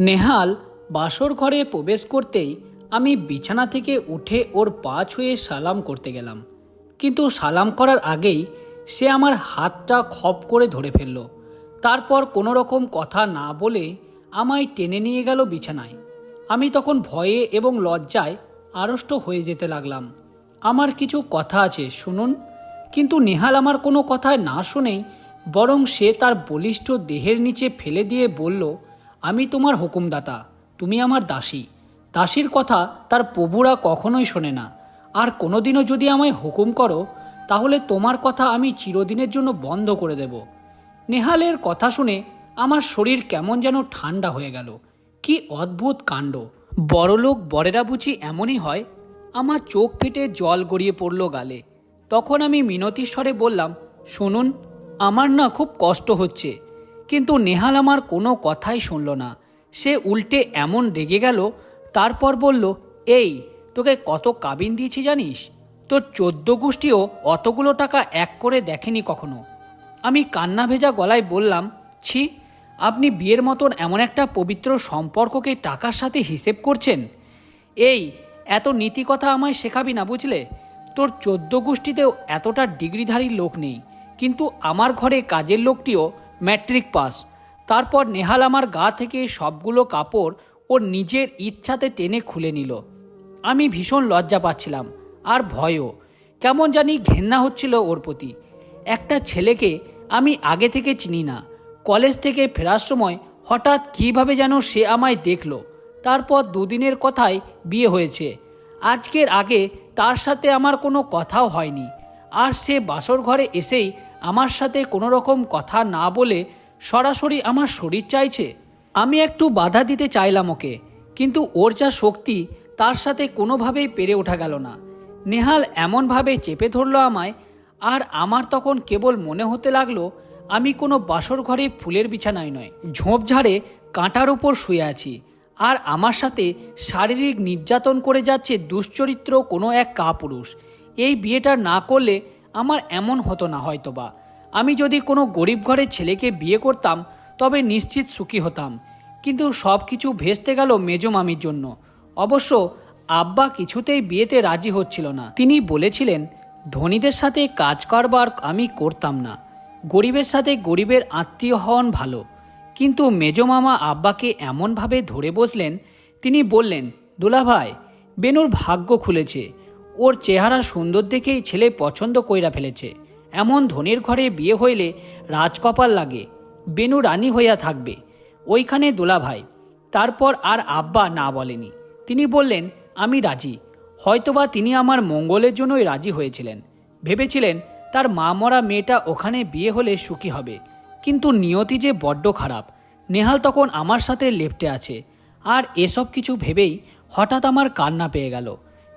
নেহাল বাসর ঘরে প্রবেশ করতেই আমি বিছানা থেকে উঠে ওর পা ছুঁয়ে সালাম করতে গেলাম, কিন্তু সালাম করার আগেই সে আমার হাতটা খপ করে ধরে ফেলল। তারপর কোনো রকম কথা না বলে আমায় টেনে নিয়ে গেল বিছানায়। আমি তখন ভয়ে এবং লজ্জায় আড়ষ্ট হয়ে যেতে লাগলাম। আমার কিছু কথা আছে, শুনুন। কিন্তু নেহাল আমার কোনো কথা না শুনেই বরং সে তার বলিষ্ঠ দেহের নিচে ফেলে দিয়ে বলল, আমি তোমার হুকুমদাতা, তুমি আমার দাসী। দাসীর কথা তার প্রভুরা কখনোই শোনে না। আর কোনোদিনও যদি আমায় হুকুম করো তাহলে তোমার কথা আমি চিরদিনের জন্য বন্ধ করে দেব। নেহালের কথা শুনে আমার শরীর কেমন যেন ঠান্ডা হয়ে গেল। কি অদ্ভুত কাণ্ড! বড়লোক বরেরা বুঝি এমনই হয়? আমার চোখ ফেটে জল গড়িয়ে পড়ল গালে। তখন আমি মিনতি স্বরে বললাম, শুনুন, আমার না খুব কষ্ট হচ্ছে। কিন্তু নেহাল আমার কোনো কথাই শুনল না। সে উল্টে এমন রেগে গেল। তারপর বলল, এই, তোকে কত কাবিন দিয়েছি জানিস? তোর 14 গোষ্ঠীও অতগুলো টাকা এক করে দেখেনি কখনো। আমি কান্না ভেজা গলায় বললাম, ছি, আপনি বিয়ের মতন এমন একটা পবিত্র সম্পর্ককে টাকার সাথে হিসেব করছেন? এই, এত নীতি কথা আমায় শেখাবি না, বুঝলে? তোর 14 গোষ্ঠীতেও এতটা ডিগ্রিধারী লোক নেই, কিন্তু আমার ঘরে কাজের লোকটিও ম্যাট্রিক পাস। তারপর নেহাল আমার গা থেকে সবগুলো কাপড় ওর নিজের ইচ্ছাতে টেনে খুলে নিল। আমি ভীষণ লজ্জা পাচ্ছিলাম আর ভয়ও। কেমন জানি ঘেন্না হচ্ছিল ওর প্রতি। একটা ছেলেকে আমি আগে থেকে চিনি না। কলেজ থেকে ফেরার সময় হঠাৎ কীভাবে যেন সে আমায় দেখল। তারপর দুদিনের কথায় বিয়ে হয়েছে। আজকের আগে তার সাথে আমার কোনো কথাও হয়নি। আর সে বাসর ঘরে এসেই আমার সাথে কোনো রকম কথা না বলে সরাসরি আমার শরীর চাইছে। আমি একটু বাধা দিতে চাইলাম ওকে, কিন্তু ওর যা শক্তি তার সাথে কোনোভাবেই পেরে ওঠা গেল না। নেহাল এমনভাবে চেপে ধরল আমায়, আর আমার তখন কেবল মনে হতে লাগলো আমি কোনো বাসর ঘরে ফুলের বিছানায় নয়, ঝোপঝাড়ে কাঁটার উপর শুয়ে আছি। আর আমার সাথে শারীরিক নির্যাতন করে যাচ্ছে দুশ্চরিত্র কোনো এক কাপুরুষ। এই বিয়েটা না করলে আমার এমন হতো না হয়তোবা। আমি যদি কোনো গরিব ঘরের ছেলেকে বিয়ে করতাম তবে নিশ্চিত সুখী হতাম। কিন্তু সব কিছু ভেস্তে গেল মেজ মামির জন্য। অবশ্য আব্বা কিছুতেই বিয়েতে রাজি হচ্ছিল না। তিনি বলেছিলেন, ধনীদের সাথে কাজ কারবার আমি করতাম না, গরিবের সাথে গরিবের আত্মীয় হওয়ান ভালো। কিন্তু মেজমামা আব্বাকে এমনভাবে ধরে বসলেন, তিনি বললেন, দুলাভাই, বেনুর ভাগ্য খুলেছে। ওর চেহারা সুন্দর দেখেই ছেলে পছন্দ কইরা ফেলেছে। এমন ধনীর ঘরে বিয়ে হইলে রাজকপাল লাগে। বেনু রানী হইয়া থাকবে ওইখানে দুলাভাই। তারপর আর আব্বা না বলেনি। তিনি বললেন, আমি রাজি। হয়তোবা তিনি আমার মঙ্গলের জন্যই রাজি হয়েছিলেন। ভেবেছিলেন তার মা মরা মেয়েটা ওখানে বিয়ে হলে সুখী হবে। কিন্তু নিয়তি যে বড্ড খারাপ। নেহাল তখন আমার সাথে লেপ্টে আছে। আর এসব কিছু ভেবেই হঠাৎ আমার কান্না পেয়ে গেল,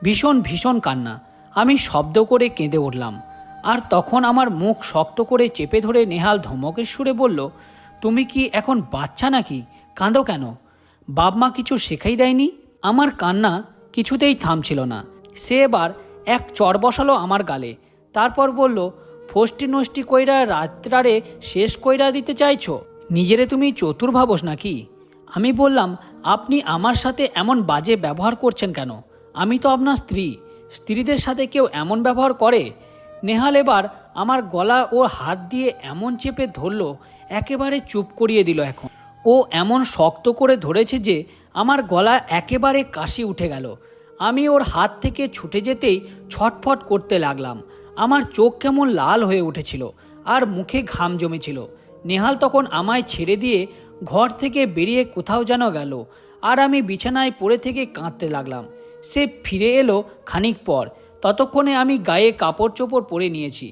ভীষণ ভীষণ কান্না। আমি শব্দ করে কেঁদে উঠলাম। আর তখন আমার মুখ শক্ত করে চেপে ধরে নেহাল ধমকের সুরে বলল, তুমি কি এখন বাচ্চা নাকি? কাঁদো কেন? বাপ মা কিছু শেখাই দেয়নি? আমার কান্না কিছুতেই থামছিল না। সে এবার এক চর বসালো আমার গালে। তারপর বলল, ফষ্টি নষ্টি কইরা রাত্রারে শেষ কইরা দিতে চাইছো? নিজেরে তুমি চতুর ভাবোস নাকি? আমি বললাম, আপনি আমার সাথে এমন বাজে ব্যবহার করছেন কেন? আমি তো আপনার স্ত্রী। স্ত্রীদের সাথে কেউ এমন ব্যবহার করে? নেহাল এবার আমার গলা ও হাত দিয়ে এমন চেপে ধরল, একেবারে চুপ করিয়ে দিল। এখন ও এমন শক্ত করে ধরেছে যে আমার গলা একেবারে কাশি উঠে গেল। আমি ওর হাত থেকে ছুটে যেতেই ছটফট করতে লাগলাম। আমার চোখ কেমন লাল হয়ে উঠেছিল আর মুখে ঘাম জমেছিল। নেহাল তখন আমায় ছেড়ে দিয়ে ঘর থেকে বেরিয়ে কোথাও যেন গেল। আর আমি বিছানায় পড়ে থেকে কাঁদতে লাগলাম। সে ফিরে এলো খানিক পর। ততক্ষণে আমি গায়ে কাপড় চোপড় পরে নিয়েছি।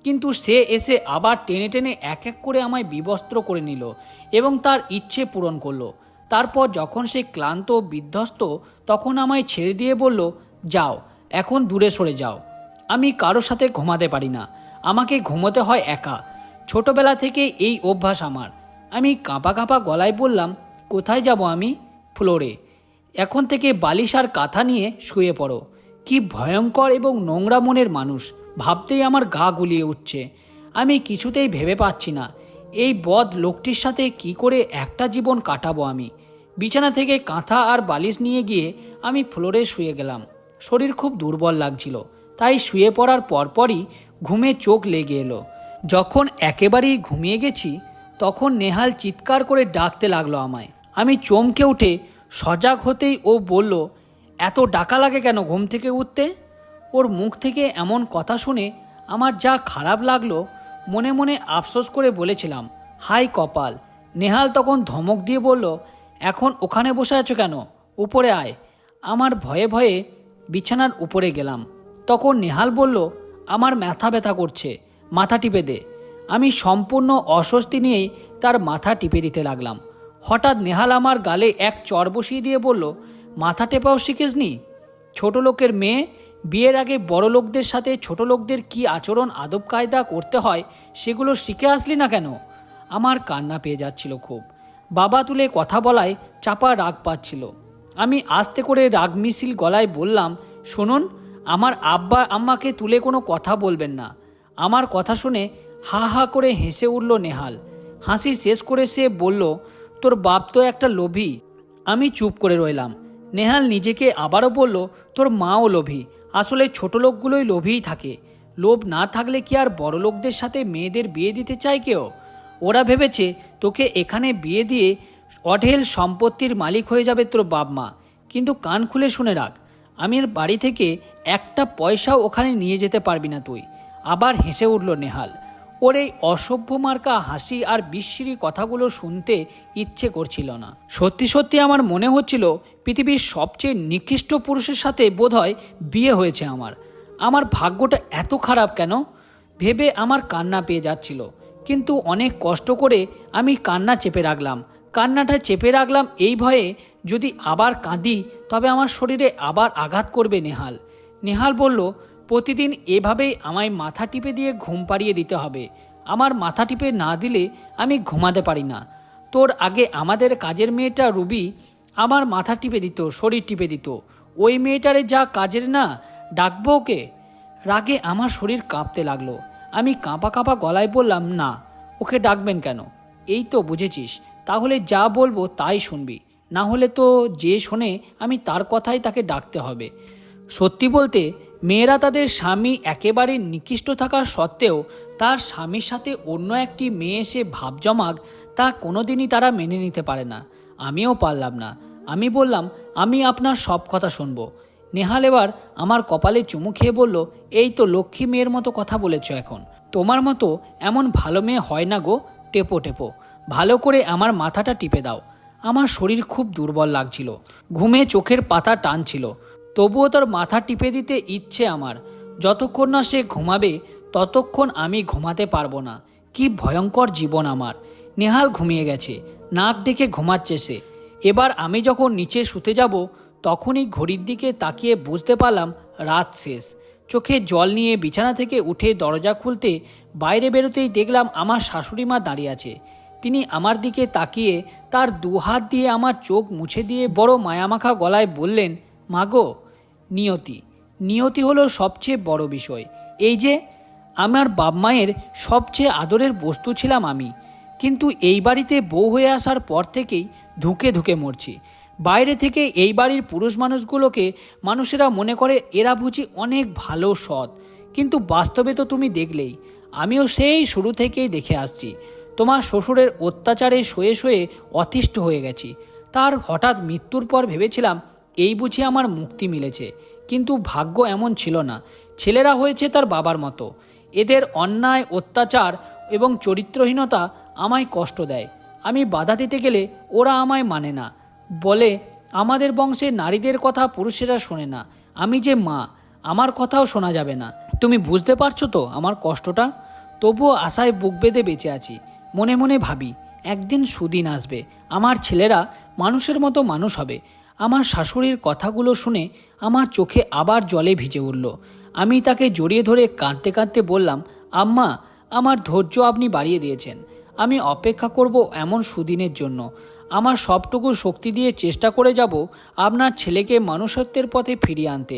কিন্তু সে এসে আবার টেনে টেনে এক এক করে আমায় বিবস্ত্র করে নিল এবং তার ইচ্ছে পূরণ করলো। তারপর যখন সে ক্লান্ত বিধ্বস্ত, তখন আমায় ছেড়ে দিয়ে বলল, যাও, এখন দূরে সরে যাও। আমি কারোর সাথে ঘুমাতে পারি না। আমাকে ঘুমোতে হয় একা। ছোটবেলা থেকে এই অভ্যাস আমার। আমি কাঁপা কাঁপা গলায় বললাম, কোথায় যাব আমি? ফ্লোরে। এখন থেকে বালিশ আর কাঁথা নিয়ে শুয়ে পড়ো। কি ভয়ঙ্কর এবং নোংরা মনের মানুষ, ভাবতেই আমার গা গুলিয়ে উঠছে। আমি কিছুতেই ভেবে পাচ্ছি না এই বদ লোকটির সাথে কি করে একটা জীবন কাটাবো আমি। বিছানা থেকে কাঁথা আর বালিশ নিয়ে গিয়ে আমি ফ্লোরে শুয়ে গেলাম। শরীর খুব দুর্বল লাগছিল, তাই শুয়ে পড়ার পরপরই ঘুমে চোখ লেগে এলো। যখন একেবারেই ঘুমিয়ে গেছি তখন নেহাল চিৎকার করে ডাকতে লাগলো আমায়। আমি চমকে উঠে সজাগ হতেই ও বলল, এত ডাকা লাগে কেন ঘুম থেকে উঠতে? ওর মুখ থেকে এমন কথা শুনে আমার যা খারাপ লাগলো, মনে মনে আফসোস করে বলেছিলাম, হাই কপাল। নেহাল তখন ধমক দিয়ে বলল, এখন ওখানে বসে আছো কেন, উপরে আয়। আমার ভয়ে ভয়ে বিছানার উপরে গেলাম। তখন নেহাল বলল, আমার মাথা ব্যথা করছে, মাথা টিপে দে। আমি সম্পূর্ণ অস্বস্তি নিয়েই তার মাথা টিপে দিতে লাগলাম। হঠাৎ নেহাল আমার গালে এক চড় বসিয়ে দিয়ে বলল, মাথা টেপাও শিখিসনি? ছোট লোকের মেয়ে, বিয়ের আগে বড় লোকদের সাথে ছোট লোকদের কী আচরণ আদব কায়দা করতে হয় সেগুলো শিখে আসলি না কেন? আমার কান্না পেয়ে যাচ্ছিল খুব। বাবা তুলে কথা বলায় চাপা রাগ পাচ্ছিল। আমি আস্তে করে রাগ মিছিল গলায় বললাম, শুনুন, আমার আব্বা আম্মাকে তুলে কোনো কথা বলবেন না। আমার কথা শুনে হা হা করে হেসে উঠল নেহাল। হাসি শেষ করে সে বলল, তোর বাপ তো একটা লোভী। আমি চুপ করে রইলাম। নেহাল নিজেকে আবারও বলল, তোর মাও লোভী। আসলে ছোট লোকগুলোই লোভীই থাকে। লোভ না থাকলে কি আর বড় লোকদের সাথে মেয়েদের বিয়ে দিতে চায় কেউ? ওরা ভেবেছে তোকে এখানে বিয়ে দিয়ে অঢেল সম্পত্তির মালিক হয়ে যাবে তোর বাপ মা। কিন্তু কান খুলে শুনে রাখ, আমি বাড়ি থেকে একটা পয়সাও ওখানে নিয়ে যেতে পারবি না তুই। আবার হেসে উঠল নেহাল। ওর এই অসভ্য মার্কা হাসি আর বিস্মৃতি কথাগুলো শুনতে ইচ্ছে করছিল না। সত্যি সত্যি আমার মনে হচ্ছিল পৃথিবীর সবচেয়ে নিকৃষ্ট পুরুষের সাথে বোধহয় বিয়ে হয়েছে আমার। আমার ভাগ্যটা এত খারাপ কেন ভেবে আমার কান্না পেয়ে যাচ্ছিল। কিন্তু অনেক কষ্ট করে আমি কান্না চেপে রাখলাম। কান্নাটা চেপে রাখলাম এই ভয়ে, যদি আবার কাঁদি তবে আমার শরীরে আবার আঘাত করবে নেহাল। নেহাল বলল, প্রতিদিন এভাবেই আমায় মাথা টিপে দিয়ে ঘুম পাড়িয়ে দিতে হবে। আমার মাথা টিপে না দিলে আমি ঘুমাতে পারি না। তোর আগে আমাদের কাজের মেয়েটা রুবি আমার মাথা টিপে দিত, শরীর টিপে দিত। ওই মেয়েটারে যা কাজের না, ডাকবো ওকে? রাগে আমার শরীর কাঁপতে লাগলো। আমি কাঁপা কাঁপা গলায় বললাম, না, ওকে ডাকবেন কেন? এই তো বুঝেছিস, তাহলে যা বলবো তাই শুনবি, না হলে তো যে শোনে আমি তার কথাই তাকে ডাকতে হবে। সত্যি বলতে, মেয়েরা তাদের স্বামী একেবারে নিকৃষ্ট থাকা সত্ত্বেও তার স্বামীর সাথে অন্য একটি মেয়ে এসে ভাব জমাক, তা কোনোদিনই তারা মেনে নিতে পারে না। আমিও পারলাম না। আমি বললাম, আমি আপনার সব কথা শুনব। নেহাল এবার আমার কপালে চুমু খেয়ে বলল, এই তো লক্ষ্মী মেয়ের মতো কথা বলেছ। এখন তোমার মতো এমন ভালো মেয়ে হয় না গো। টেপো টেপো, ভালো করে আমার মাথাটা টিপে দাও। আমার শরীর খুব দুর্বল লাগছিল, ঘুমে চোখের পাতা টানছিল, তবুও তার মাথা টিপে দিতে ইচ্ছে আমার। যতক্ষণ না সে ঘুমাবে ততক্ষণ আমি ঘুমাতে পারবো না। কি ভয়ঙ্কর জীবন আমার। নেহাল ঘুমিয়ে গেছে, নাক ডেকে ঘুমাচ্ছে সে। এবার আমি যখন নিচে শুতে যাব তখনই ঘড়ির দিকে তাকিয়ে বুঝতে পারলাম রাত শেষ। চোখে জল নিয়ে বিছানা থেকে উঠে দরজা খুলতে বাইরে বেরোতেই দেখলাম আমার শাশুড়ি মা দাঁড়িয়ে আছে। তিনি আমার দিকে তাকিয়ে তার দুহাত দিয়ে আমার চোখ মুছে দিয়ে বড় মায়ামাখা গলায় বললেন, মাগো, নিয়তি নিয়তি হলো সবচেয়ে বড় বিষয়। এই যে আমার বাপ মায়ের সবচেয়ে আদরের বস্তু ছিলাম আমি, কিন্তু এই বাড়িতে বউ হয়ে আসার পর থেকেই ধুকে ধুকে মরছি। বাইরে থেকে এই বাড়ির পুরুষ মানুষগুলোকে মানুষেরা মনে করে এরা বুঝি অনেক ভালো সৎ, কিন্তু বাস্তবে তো তুমি দেখলেই। আমিও সেই শুরু থেকেই দেখে আসছি তোমার শ্বশুরের অত্যাচারে শুয়ে শুয়ে অতিষ্ঠ হয়ে গেছি। তার হঠাৎ মৃত্যুর পর ভেবেছিলাম এই বুঝি আমার মুক্তি মিলেছে, কিন্তু ভাগ্য এমন ছিল না। ছেলেরা হয়েছে তার বাবার মতো। এদের অন্যায়, অত্যাচার এবং চরিত্রহীনতা আমায় কষ্ট দেয়। আমি বাধা দিতে গেলে ওরা আমায় মানে না, বলে আমাদের বংশে নারীদের কথা পুরুষেরা শোনে না। আমি যে মা, আমার কথাও শোনা যাবে না। তুমি বুঝতে পারছো তো আমার কষ্টটা? তবুও আশায় বুক বেঁধে বেঁচে আছি। মনে মনে ভাবি, একদিন সুদিন আসবে, আমার ছেলেরা মানুষের মতো মানুষ হবে। আমার শাশুড়ির কথাগুলো শুনে আমার চোখে আবার জলে ভিজে উঠল। আমি তাকে জড়িয়ে ধরে কাঁদতে কাঁদতে বললাম, আম্মা, আমার ধৈর্য আপনি বাড়িয়ে দিয়েছেন। আমি অপেক্ষা করব এমন সুদিনের জন্য। আমার সবটুকু শক্তি দিয়ে চেষ্টা করে যাব আপনার ছেলেকে মানুষত্বের পথে ফিরিয়ে আনতে।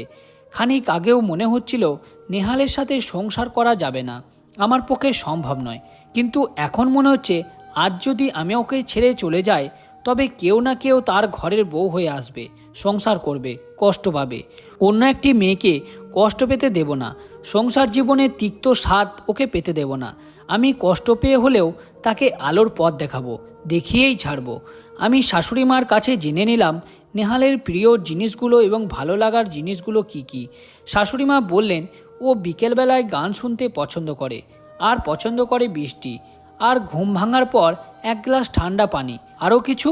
খানিক আগেও মনে হচ্ছিল নেহালের সাথে সংসার করা যাবে না, আমার পক্ষে সম্ভব নয়। কিন্তু এখন মনে হচ্ছে আজ যদি আমি ওকে ছেড়ে চলে যাই তবে কেউ না কেউ তার ঘরের বউ হয়ে আসবে, সংসার করবে, কষ্ট পাবে। অন্য একটি মেয়েকে কষ্ট পেতে দেব না। সংসার জীবনে তিক্ত স্বাদ ওকে পেতে দেব না। আমি কষ্ট পেয়ে হলেও তাকে আলোর পথ দেখাবো, দেখিয়েই ছাড়বো। আমি শাশুড়ি মার কাছে জেনে নিলাম নেহালের প্রিয় জিনিসগুলো এবং ভালো লাগার জিনিসগুলো কি কি। শাশুড়ি মা বললেন ও বিকেলবেলায় গান শুনতে পছন্দ করে, আর পছন্দ করে বৃষ্টি, আর ঘুম ভাঙার পর এক গ্লাস ঠান্ডা পানি। আরও কিছু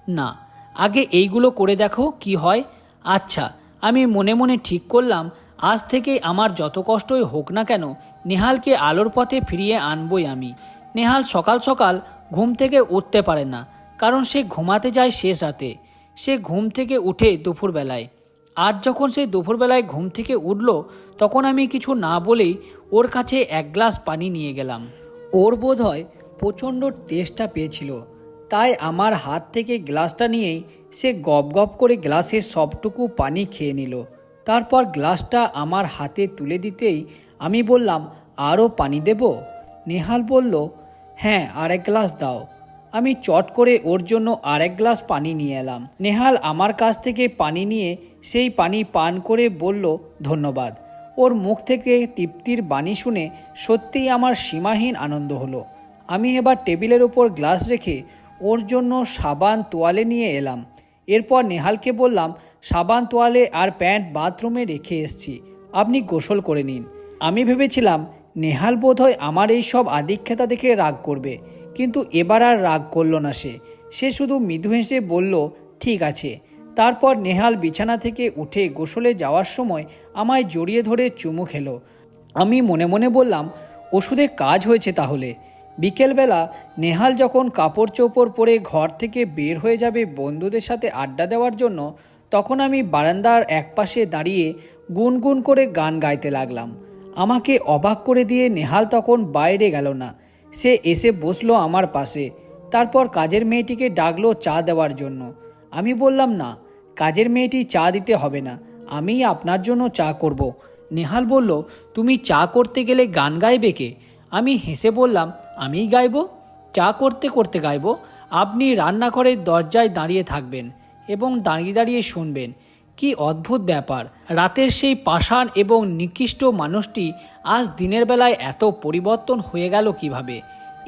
না, আগে এইগুলো করে দেখো কি হয়। আচ্ছা, আমি মনে মনে ঠিক করলাম আজ থেকে আমার যত কষ্টই হোক না কেন নেহালকে আলোর পথে ফিরিয়ে আনবই আমি। নেহাল সকাল সকাল ঘুম থেকে উঠতে পারে না, কারণ সে ঘুমাতে যায় শেষ রাতে। সে ঘুম থেকে উঠে দুপুরবেলায়। আজ যখন সে দুপুরবেলায় ঘুম থেকে উঠল, তখন আমি কিছু না বলেই ওর কাছে এক গ্লাস পানি নিয়ে গেলাম। ওর বোধ হয় প্রচণ্ড তেষ্টা পেয়েছিল, তাই আমার হাত থেকে গ্লাসটা নিয়েই সে গপ গপ করে গ্লাসের সবটুকু পানি খেয়ে নিল। তারপর গ্লাসটা আমার হাতে তুলে দিতেই আমি বললাম, আরও পানি দেব? নেহাল বলল, হ্যাঁ, আরেক গ্লাস দাও। আমি চট করে ওর জন্য আরেক গ্লাস পানি নিয়ে এলাম। নেহাল আমার কাছ থেকে পানি নিয়ে সেই পানি পান করে বলল, ধন্যবাদ। ওর মুখ থেকে তৃপ্তির বাণী শুনে সত্যিই আমার সীমাহীন আনন্দ হলো। আমি এবার টেবিলের ওপর গ্লাস রেখে ওর জন্য সাবান তোয়ালে নিয়ে এলাম। এরপর নেহালকে বললাম, সাবান তোয়ালে আর প্যান্ট বাথরুমে রেখে এসছি, আপনি গোসল করে নিন। আমি ভেবেছিলাম নেহাল বোধহয় আমার এই সব আদিক্ষেতা দেখে রাগ করবে, কিন্তু এবার আর রাগ করল না। সে শুধু মৃদু হেসে বলল, ঠিক আছে। তারপর নেহাল বিছানা থেকে উঠে গোসলে যাওয়ার সময় আমায় জড়িয়ে ধরে চুমু খেলো। আমি মনে মনে বললাম, ওষুধে কাজ হয়েছে তাহলে। বিকেলবেলা নেহাল যখন কাপড় চোপড় পরে ঘর থেকে বের হয়ে যাবে বন্ধুদের সাথে আড্ডা দেওয়ার জন্য, তখন আমি বারান্দার একপাশে দাঁড়িয়ে গুনগুন করে গান গাইতে লাগলাম। আমাকে অবাক করে দিয়ে নেহাল তখন বাইরে গেল না। সে এসে বসলো আমার পাশে। তারপর কাজের মেয়েটিকে ডাকলো চা দেওয়ার জন্য। আমি বললাম, না, কাজের মেয়েটি চা দিতে হবে না, আমিই আপনার জন্য চা করব। নেহাল বলল, তুমি চা করতে গেলে গান গাইবে কে? আমি হেসে বললাম, আমিই গাইব। চা করতে করতে গাইব। আপনি রান্নাঘরের দরজায় দাঁড়িয়ে থাকবেন এবং দাঁড়িয়ে দাঁড়িয়ে শুনবেন। কি অদ্ভুত ব্যাপার! রাতের সেই পাষাণ এবং নিকৃষ্ট মানুষটি আজ দিনের বেলায় এত পরিবর্তন হয়ে গেল কিভাবে?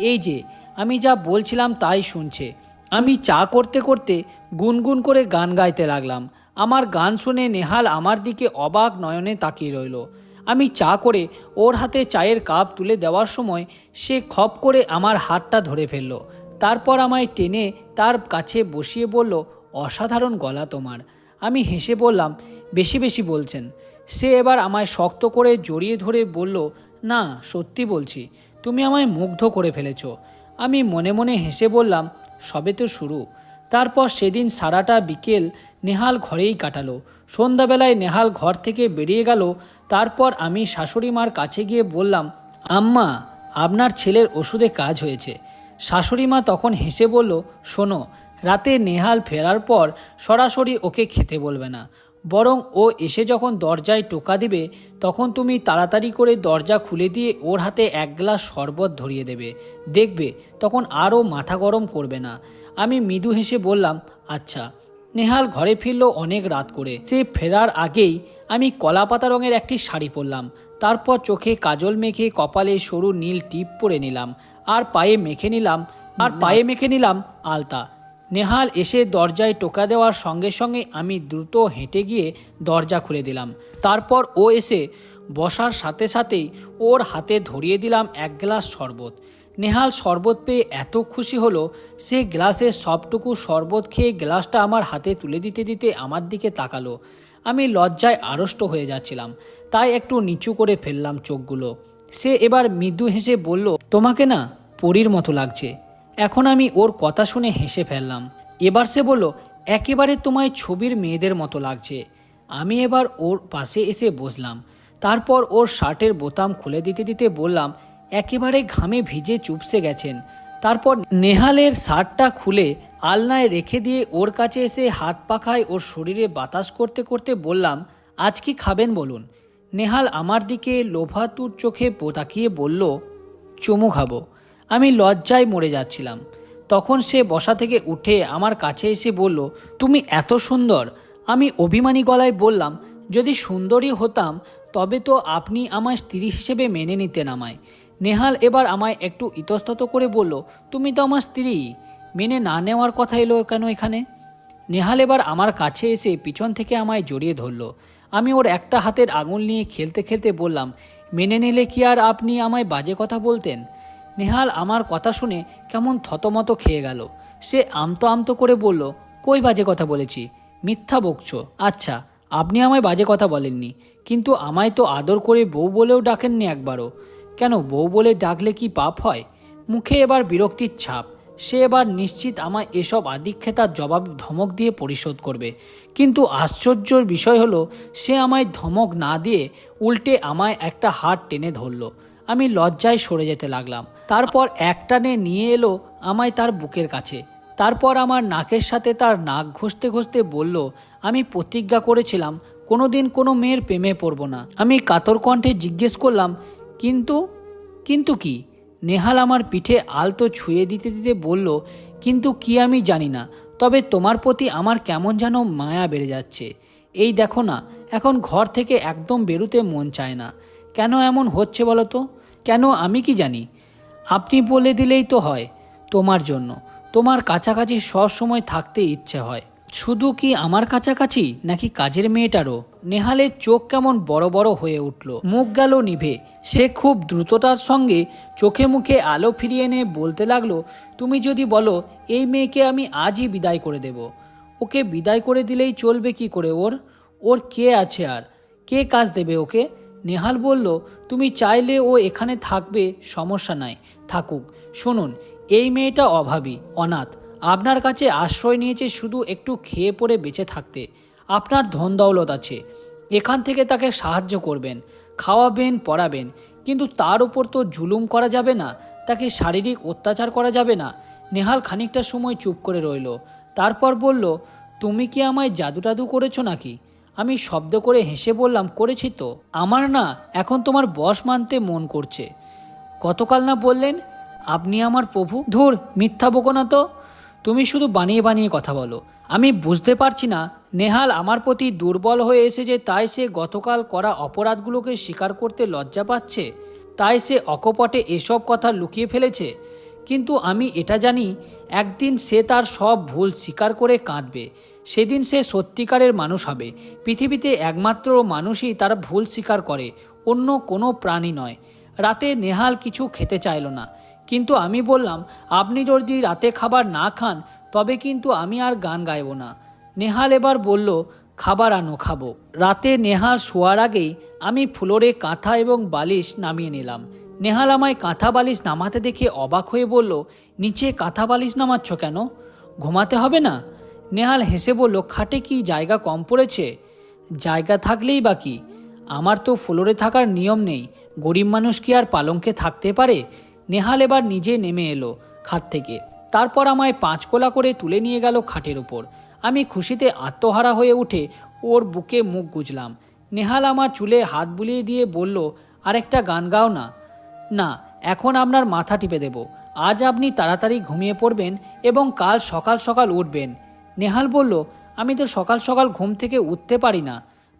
এই যে আমি যা বলছিলাম তাই শুনছে। আমি চা করতে করতে গুনগুন করে গান গাইতে লাগলাম। আমার গান শুনে নেহাল আমার দিকে অবাক নয়নে তাকিয়ে রইল। আমি চা করে ওর হাতে চায়ের কাপ তুলে দেওয়ার সময় সে খপ করে আমার হাতটা ধরে ফেলল। তারপর আমায় টেনে তার কাছে বসিয়ে বলল, অসাধারণ গলা তোমার। আমি হেসে বললাম, বেশি বেশি বলছেন। সে এবার আমায় শক্ত করে জড়িয়ে ধরে বলল, না, সত্যি বলছি, তুমি আমায় মুগ্ধ করে ফেলেছ। আমি মনে মনে হেসে বললাম, সবে তো শুরু। তারপর সেদিন সারাটা বিকেল নেহাল ঘরেই কাটালো। সন্ধ্যাবেলায় নেহাল ঘর থেকে বেরিয়ে গেল। তারপর আমি শাশুড়ি মার কাছে গিয়ে বললাম, আম্মা, আপনার ছেলের ওষুধে কাজ হয়েছে। শাশুড়ি মা তখন হেসে বলল, শোনো, রাতে নেহাল ফেরার পর সরাসরি ওকে খেতে বলবে না, বরং ও এসে যখন দরজায় টোকা দিবে তখন তুমি তাড়াতাড়ি করে দরজা খুলে দিয়ে ওর হাতে এক গ্লাস শরবত ধরিয়ে দেবে। দেখবে তখন আরও মাথা গরম করবে না। আমি মৃদু হেসে বললাম, আচ্ছা। নেহাল ঘরে ফিরল অনেক রাত করে। সে ফেরার আগেই আমি কলাপাতা রঙের একটি শাড়ি পরলাম। তারপর চোখে কাজল মেখে কপালে সরু নীল টিপ পরে নিলাম আর পায়ে মেখে নিলাম আলতা। নেহাল এসে দরজায় টোকা দেওয়ার সঙ্গে সঙ্গে আমি দ্রুত হেঁটে গিয়ে দরজা খুলে দিলাম। তারপর ও এসে বসার সাথে সাথেই ওর হাতে ধরিয়ে দিলাম এক গ্লাস শরবত। নেহাল শরবত পেয়ে এত খুশি হলো, সে গ্লাসের সবটুকু শরবত খেয়ে গ্লাসটা আমার হাতে তুলে দিতে দিতে আমার দিকে তাকালো। আমি লজ্জায় আড়ষ্ট হয়ে যাচ্ছিলাম, তাই একটু নিচু করে ফেললাম চোখগুলো। সে এবার মৃদু হেসে বলল, তোমাকে না পরীর মতো লাগছে। এখন আমি ওর কথা শুনে হেসে ফেললাম। এবার সে বলল, একেবারে তোমায় ছবির মেয়েদের মতো লাগছে। আমি এবার ওর পাশে এসে বসলাম। তারপর ওর শার্টের বোতাম খুলে দিতে দিতে বললাম, একেবারে ঘামে ভিজে চুপসে গেছেন। তারপর নেহালের শার্টটা খুলে আলনায় রেখে দিয়ে ওর কাছে এসে হাত পাখায় ওর শরীরে বাতাস করতে করতে বললাম, আজ কি খাবেন বলুন? নেহাল আমার দিকে লোভাতুর চোখে তাকিয়ে বলল, চুমু খাবো। আমি লজ্জায় মরে যাচ্ছিলাম। তখন সে বসা থেকে উঠে আমার কাছে এসে বলল, তুমি এত সুন্দর। আমি অভিমানী গলায় বললাম, যদি সুন্দরী হতাম তবে তো আপনি আমার স্ত্রী হিসেবে মেনে নিতেন আমায়। নেহাল এবার আমায় একটু ইতস্তত করে বলল, তুমি তো আমার স্ত্রী, মেনে না নেওয়ার কথা এলো কেন এখানে? নেহাল এবার আমার কাছে এসে পিছন থেকে আমায় জড়িয়ে ধরল। আমি ওর একটা হাতের আঙুল নিয়ে খেলতে খেলতে বললাম, মেনে নিলে কি আর আপনি আমায় বাজে কথা বলতেন? নেহাল আমার কথা শুনে কেমন থতমত খেয়ে গেল। সে আমতো আমতো করে বলল, কই বাজে কথা বলেছি? মিথ্যা বকছো। আচ্ছা, আপনি আমায় বাজে কথা বলেননি, কিন্তু আমায় তো আদর করে বউ বলেও ডাকেননি একবারও। কেন, বউ বলে ডাকলে কি পাপ হয়? মুখে এবার বিরক্তির ছাপ। সে এবার নিশ্চিত আমায় এসব আদিক্ষেতার জবাব ধমক দিয়ে পরিশোধ করবে। কিন্তু আশ্চর্যর বিষয় হলো, সে আমায় ধমক না দিয়ে উল্টে আমায় একটা হাত টেনে ধরল। আমি লজ্জায় সরে যেতে লাগলাম। তারপর একটানে নিয়ে এলো আমায় তার বুকের কাছে। তারপর আমার নাকের সাথে তার নাক ঘষতে ঘষতে বলল, আমি প্রতিজ্ঞা করেছিলাম কোনোদিন কোনো মেয়ের প্রেমে পড়ব না। আমি কাতর কণ্ঠে জিজ্ঞেস করলাম, কিন্তু কিন্তু কি? নেহাল আমার পিঠে আলতো ছুঁয়ে দিতে দিতে বলল, কিন্তু কি আমি জানি না, তবে তোমার প্রতি আমার কেমন যেন মায়া বেড়ে যাচ্ছে। এই দেখো না, এখন ঘর থেকে একদম বেরোতে মন চায় না। কেন এমন হচ্ছে বলো তো? কেন আমি কি জানি? আপনি বলে দিলেই তো হয়। তোমার জন্য, তোমার কাছাকাছি সব সময় থাকতে ইচ্ছে হয়। শুধু কি আমার কাছাকাছি, নাকি কাজের মেয়েটারও? নেহালের চোখ কেমন বড় বড় হয়ে উঠল, মুখ গেল নিভে। সে খুব দ্রুততার সঙ্গে চোখে মুখে আলো ফিরিয়ে এনে বলতে লাগলো, তুমি যদি বলো এই মেয়েকে আমি আজই বিদায় করে দেব। ওকে বিদায় করে দিলেই চলবে কি করে? ওর কে আছে আর? কে কাজ দেবে ওকে? নেহাল বলল, তুমি চাইলে ও এখানে থাকবে, সমস্যা নাই, থাকুক। শুনুন, এই মেয়েটা অভাবী, অনাথ, আপনার কাছে আশ্রয় নিয়েছে শুধু একটু খেয়ে পরে বেঁচে থাকতে। আপনার ধন দৌলত আছে, এখান থেকে তাকে সাহায্য করবেন, খাওয়াবেন, পড়াবেন, কিন্তু তার উপর তো জুলুম করা যাবে না, তাকে শারীরিক অত্যাচার করা যাবে না। নেহাল খানিকটা সময় চুপ করে রইল। তারপর বলল, তুমি কি আমায় জাদু টাদু করেছো নাকি? আমি শব্দ করে হেসে বললাম, করেছি তো। আমার না এখন তোমার বশ মানতে মন করছে। গতকাল না বললেন আপনি আমার প্রভু? ধুর, মিথ্যা বকো না তো। তুমি শুধু বানিয়ে বানিয়ে কথা বলো। আমি বুঝতে পারছি না নেহাল আমার প্রতি দুর্বল হয়ে এসেছে, তাই সে গতকাল করা অপরাধগুলোকে স্বীকার করতে লজ্জা পাচ্ছে, তাই সে অকপটে এসব কথা লুকিয়ে ফেলেছে। কিন্তু আমি এটা জানি, একদিন সে তার সব ভুল স্বীকার করে কাঁদবে। সেদিন সে সত্যিকারের মানুষ হবে। পৃথিবীতে একমাত্র মানুষই তার ভুল স্বীকার করে, অন্য কোনো প্রাণী নয়। রাতে নেহাল কিছু খেতে চাইল না, কিন্তু আমি বললাম, আপনি যদি রাতে খাবার না খান তবে কিন্তু আমি আর গান গাইব না। নেহাল এবার বলল, খাবার আনো, খাবো। রাতে নেহাল শোয়ার আগেই আমি ফ্লোরে কাঁথা এবং বালিশ নামিয়ে নিলাম। নেহাল আমায় কাঁথা বালিশ নামাতে দেখে অবাক হয়ে বলল, নিচে কাঁথা বালিশ নামাচ্ছ কেন? ঘুমাতে হবে না? নেহাল হেসে বলল, খাটে কি জায়গা কম পড়েছে? জায়গা থাকলেই বাকি, আমার তো ফ্লোরে থাকার নিয়ম নেই। গরিব মানুষ কি আর পালঙ্কে থাকতে পারে? নেহাল এবার নিজে নেমে এলো খাট থেকে। তারপর আমায় 5 কোলা করে তুলে নিয়ে গেল খাটের উপর। আমি খুশিতে আত্মহারা হয়ে উঠে ওর বুকে মুখ গুজলাম। নেহাল আমার চুলে হাত বুলিয়ে দিয়ে বলল, আরেকটা গান গাও না। না, এখন আপনার মাথা টিপে দেব। আজ আপনি তাড়াতাড়ি ঘুমিয়ে পড়বেন এবং কাল সকাল সকাল উঠবেন। নেহাল বলল, আমি তো সকাল সকাল ঘুম থেকে উঠতে পারি না।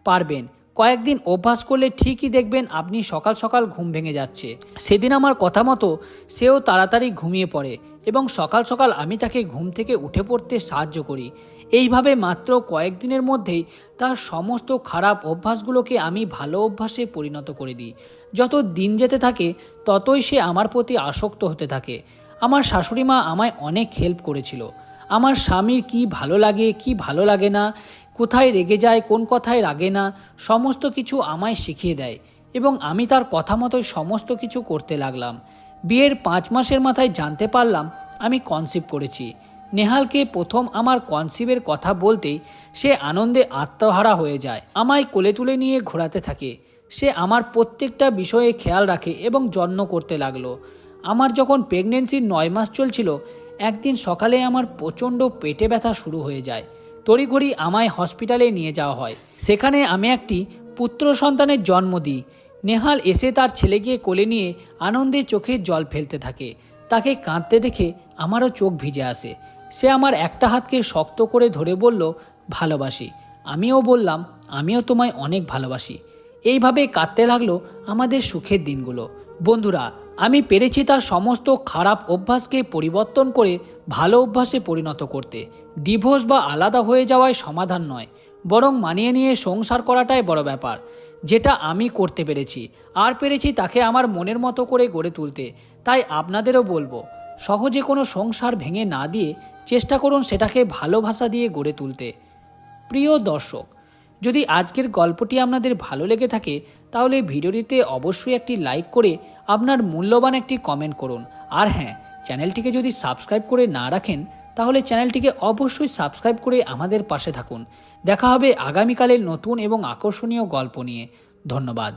পারবেন, কয়েকদিন অভ্যাস করলে ঠিকই দেখবেন আপনি সকাল সকাল ঘুম ভেঙে যাচ্ছে। সেদিন আমার কথা মতো সেও তাড়াতাড়ি ঘুমিয়ে পড়ে এবং সকাল সকাল আমি তাকে ঘুম থেকে উঠে পড়তে সাহায্য করি। এইভাবে মাত্র কয়েকদিনের মধ্যেই তার সমস্ত খারাপ অভ্যাসগুলোকে আমি ভালো অভ্যাসে পরিণত করে দিই। যত দিন যেতে থাকে ততই সে আমার প্রতি আসক্ত হতে থাকে। আমার শাশুড়ি মা আমায় অনেক হেল্প করেছিল। আমার স্বামীর কি ভালো লাগে, কি ভালো লাগে না, কোথায় রেগে যায়, কোন কথায় রাগে না, সমস্ত কিছু আমায় শিখিয়ে দেয় এবং আমি তার কথা মতোই সমস্ত কিছু করতে লাগলাম। বিয়ের 5 মাসের মাথায় জানতে পারলাম আমি কনসিভ করেছি। নেহালকে প্রথম আমার কনসিভের কথা বলতেই সে আনন্দে আত্মহারা হয়ে যায়, আমায় কোলে তুলে নিয়ে ঘোরাতে থাকে। সে আমার প্রত্যেকটা বিষয়ে খেয়াল রাখে এবং যত্ন করতে লাগলো। আমার যখন প্রেগনেন্সির 9 মাস চলছিল, একদিন সকালে আমার প্রচণ্ড পেটে ব্যথা শুরু হয়ে যায়। তড়িঘড়ি আমায় হসপিটালে নিয়ে যাওয়া হয়। সেখানে আমি একটি পুত্র সন্তানের জন্ম দিই। নেহাল এসে তার ছেলেকে কোলে নিয়ে আনন্দে চোখে জল ফেলতে থাকে। তাকে কাঁদতে দেখে আমারও চোখ ভিজে আসে। সে আমার একটা হাতকে শক্ত করে ধরে বলল, ভালোবাসি। আমিও বললাম, আমিও তোমায় অনেক ভালোবাসি। এইভাবে কাটতে লাগলো আমাদের সুখের দিনগুলো। বন্ধুরা, আমি পেরেছি তার সমস্ত খারাপ অভ্যাসকে পরিবর্তন করে ভালো অভ্যাসে পরিণত করতে। ডিভোর্স বা আলাদা হয়ে যাওয়ায় সমাধান নয়, বরং মানিয়ে নিয়ে সংসার করাটাই বড় ব্যাপার। যেটা আমি করতে পেরেছি, আর পেরেছি তাকে আমার মনের মতো করে গড়ে তুলতে। তাই আপনাদেরও বলবো, সহজে কোনো সংসার ভেঙে না দিয়ে চেষ্টা করুন সেটাকে ভালোবাসা দিয়ে গড়ে তুলতে। প্রিয় দর্শক, যদি আজকের গল্পটি আপনাদের ভালো লেগে থাকে তাহলে ভিডিওটিতে অবশ্যই একটি লাইক করে আপনার মূল্যবান একটি কমেন্ট করুন। আর হ্যাঁ, চ্যানেলটিকে যদি সাবস্ক্রাইব করে না রাখেন তাহলে চ্যানেলটিকে অবশ্যই সাবস্ক্রাইব করে আমাদের পাশে থাকুন। দেখা হবে আগামীকালের নতুন এবং আকর্ষণীয় গল্প নিয়ে। ধন্যবাদ।